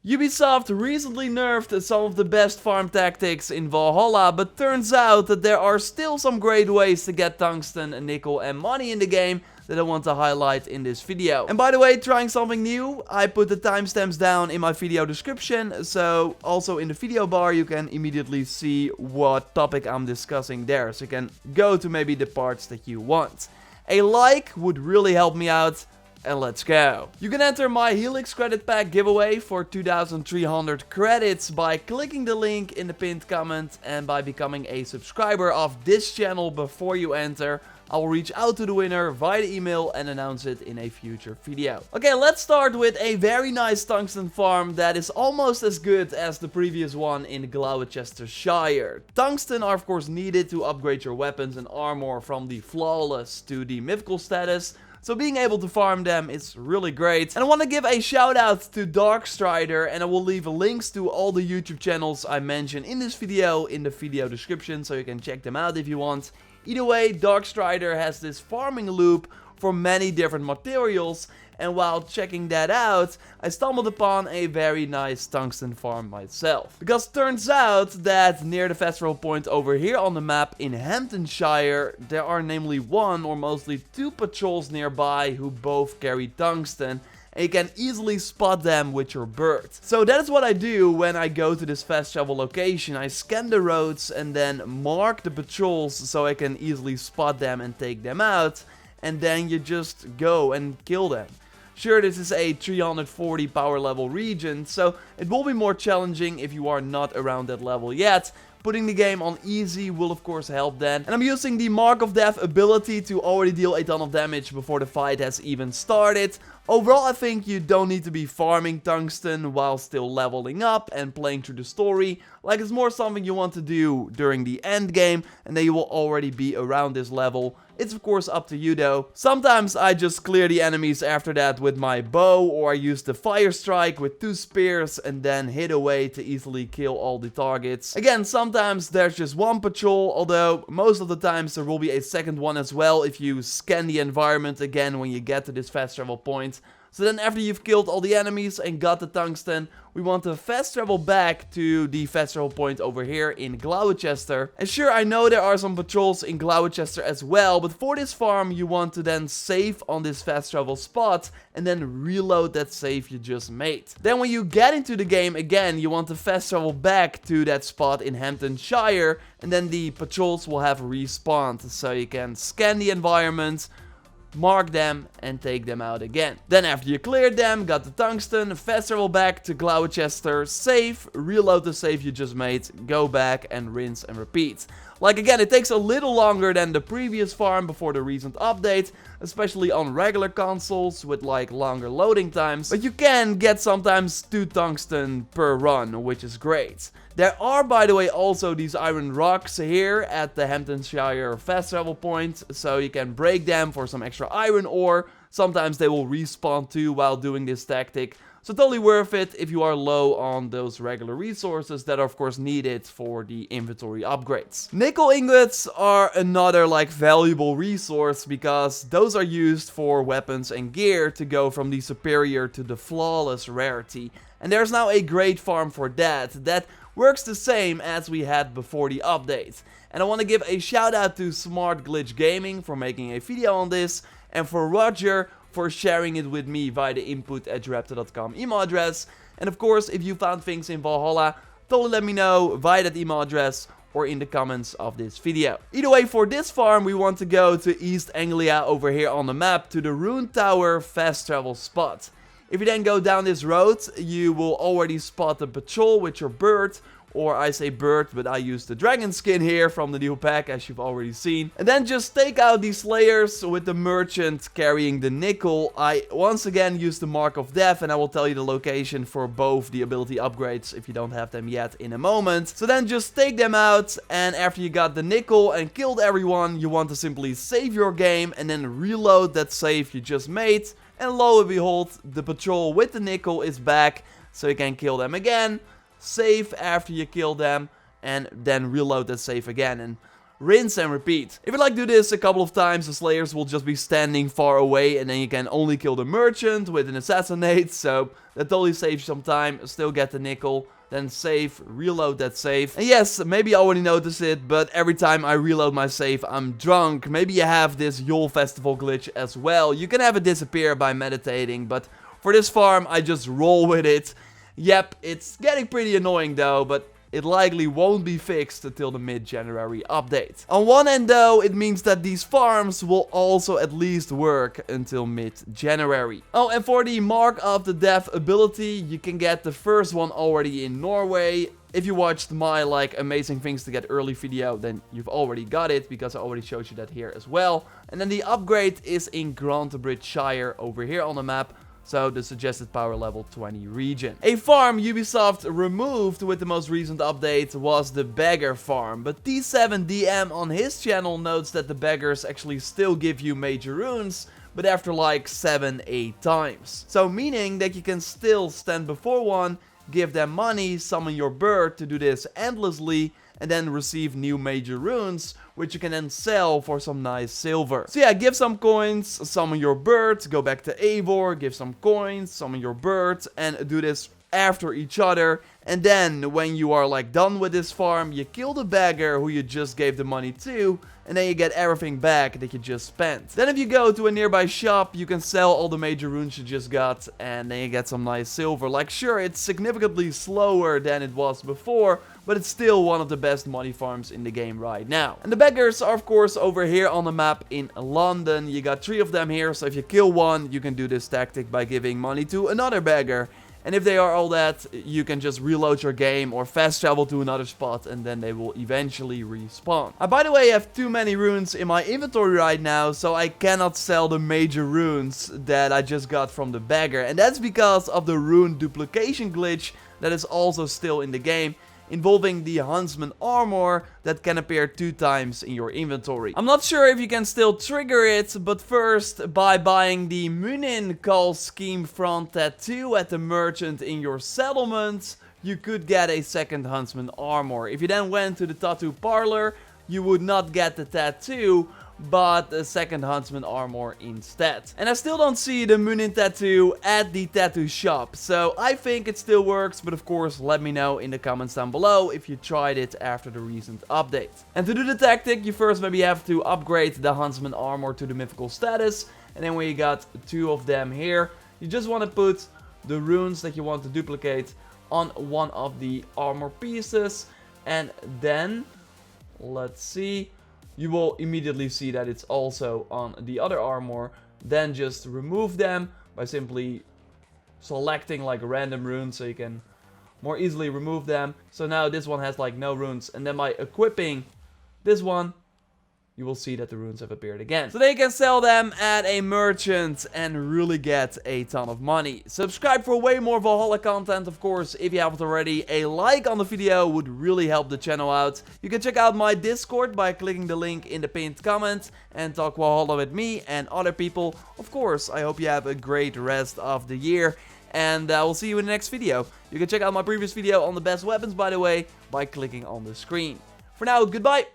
Ubisoft recently nerfed some of the best farm tactics in Valhalla, but turns out that there are still some great ways to get tungsten, nickel and money in the game that I want to highlight in this video. And by the way, trying something new, I put the timestamps down in my video description, so also in the video bar you can immediately see what topic I'm discussing there, so you can go to maybe the parts that you want. A like would really help me out. And let's go. You can enter my Helix credit pack giveaway for 2,300 credits by clicking the link in the pinned comment and by becoming a subscriber of this channel before you enter. I will reach out to the winner via the email and announce it in a future video. Okay, let's start with a very nice tungsten farm that is almost as good as the previous one in Gloucestershire. Tungsten are of course needed to upgrade your weapons and armor from the flawless to the mythical status. So being able to farm them is really great. And I want to give a shout out to Darkstrider, and I will leave links to all the YouTube channels I mentioned in this video in the video description, so you can check them out if you want. Either way, Darkstrider has this farming loop for many different materials, and while checking that out, I stumbled upon a very nice tungsten farm myself. Because turns out that near the festival point over here on the map in Hamptonshire, there are namely one or mostly two patrols nearby who both carry tungsten. And you can easily spot them with your bird. So that is what I do when I go to this fast travel location. I scan the roads and then mark the patrols so I can easily spot them and take them out. And then you just go and kill them. Sure, this is a 340 power level region, so it will be more challenging if you are not around that level yet. Putting the game on easy will of course help then. And I'm using the Mark of Death ability to already deal a ton of damage before the fight has even started. Overall, I think you don't need to be farming tungsten while still leveling up and playing through the story. Like, it's more something you want to do during the end game, and then you will already be around this level. It's of course up to you though. Sometimes I just clear the enemies after that with my bow, or I use the fire strike with 2 spears and then hit away to easily kill all the targets. Again, sometimes there's just one patrol, although most of the times there will be a second one as well if you scan the environment again when you get to this fast travel point. So then after you've killed all the enemies and got the tungsten, we want to fast travel back to the fast travel point over here in Gloucester. And sure, I know there are some patrols in Gloucester as well, but for this farm you want to then save on this fast travel spot and then reload that save you just made. Then when you get into the game again, you want to fast travel back to that spot in Hamptonshire, and then the patrols will have respawned, so you can scan the environment, mark them and take them out again. Then after you cleared them, got the tungsten, fast travel back to Gloucester, save, reload the save you just made, go back and rinse and repeat. Like again, it takes a little longer than the previous farm before the recent update, especially on regular consoles with like longer loading times, but you can get sometimes 2 tungsten per run, which is great. There are, by the way, also these iron rocks here at the Hamptonshire fast travel point, so you can break them for some extra iron ore. Sometimes they will respawn too while doing this tactic, so totally worth it if you are low on those regular resources that are of course needed for the inventory upgrades. Nickel ingots are another like valuable resource because those are used for weapons and gear to go from the superior to the flawless rarity. And there's now a great farm for that works the same as we had before the update. And I want to give a shout out to Smart Glitch Gaming for making a video on this, and for Roger for sharing it with me via the input@JorRaptor.com email address. And of course, if you found things in Valhalla, totally let me know via that email address or in the comments of this video. Either way, for this farm we want to go to East Anglia over here on the map to the Rune Tower fast travel spot. If you then go down this road, you will already spot the patrol with your bird, or I say bird, but I use the dragon skin here from the new pack, as you've already seen. And then just take out these slayers with the merchant carrying the nickel. I once again use the Mark of Death, and I will tell you the location for both the ability upgrades if you don't have them yet in a moment. So then just take them out, and after you got the nickel and killed everyone, you want to simply save your game and then reload that save you just made. And lo and behold, the patrol with the nickel is back, so you can kill them again, save after you kill them, and then reload that save again. And rinse and repeat. If you like do this a couple of times, the slayers will just be standing far away, and then you can only kill the merchant with an assassinate, so that totally saves you some time. Still get the nickel, then save, reload that save. And yes, maybe you already noticed it, but every time I reload my save, I'm drunk. Maybe you have this Yule Festival glitch as well. You can have it disappear by meditating, but for this farm, I just roll with it. Yep, it's getting pretty annoying though, but it likely won't be fixed until the mid-January update. On one end though, it means that these farms will also at least work until mid-January. Oh, and for the Mark of the Death ability, you can get the first one already in Norway. If you watched my amazing things to get early video, then you've already got it, because I already showed you that here as well. And then the upgrade is in Grantebridge over here on the map. So the suggested power level 20 region. A farm Ubisoft removed with the most recent update was the beggar farm. But T7DM on his channel notes that the beggars actually still give you major runes, but after 7-8 times. So meaning that you can still stand before one, give them money, summon your bird to do this endlessly, and then receive new major runes, which you can then sell for some nice silver. So yeah, give some coins, summon your bird, go back to Eivor, give some coins, summon your bird, and do this after each other. And then when you are done with this farm, you kill the beggar who you just gave the money to, and then you get everything back that you just spent. Then if you go to a nearby shop, you can sell all the major runes you just got, and then you get some nice silver. Sure, it's significantly slower than it was before, but it's still one of the best money farms in the game right now. And the beggars are of course over here on the map in London. You got 3 of them here, so if you kill one, you can do this tactic by giving money to another beggar. And if they are all that, you can just reload your game or fast travel to another spot, and then they will eventually respawn. I, by the way, have too many runes in my inventory right now, so I cannot sell the major runes that I just got from the beggar. And that's because of the rune duplication glitch that is also still in the game, involving the Huntsman armor that can appear 2 times in your inventory. I'm not sure if you can still trigger it, but first, by buying the Munin Call Scheme front tattoo at the merchant in your settlement, you could get a second Huntsman armor. If you then went to the tattoo parlor, you would not get the tattoo, but a second Huntsman armor instead. And I still don't see the Munin tattoo at the tattoo shop, so I think it still works, but of course let me know in the comments down below if you tried it after the recent update. And to do the tactic, you first maybe have to upgrade the Huntsman armor to the mythical status, and then when you got 2 of them here, you just want to put the runes that you want to duplicate on one of the armor pieces, and then, let's see, you will immediately see that it's also on the other armor. Then just remove them by simply selecting random runes, so you can more easily remove them. So now this one has no runes, and then by equipping this one, you will see that the runes have appeared again. So they can sell them at a merchant and really get a ton of money. Subscribe for way more Valhalla content, of course, if you haven't already. A like on the video would really help the channel out. You can check out my Discord by clicking the link in the pinned comment and talk Valhalla with me and other people. Of course, I hope you have a great rest of the year, and I will see you in the next video. You can check out my previous video on the best weapons, by the way, by clicking on the screen. For now, goodbye!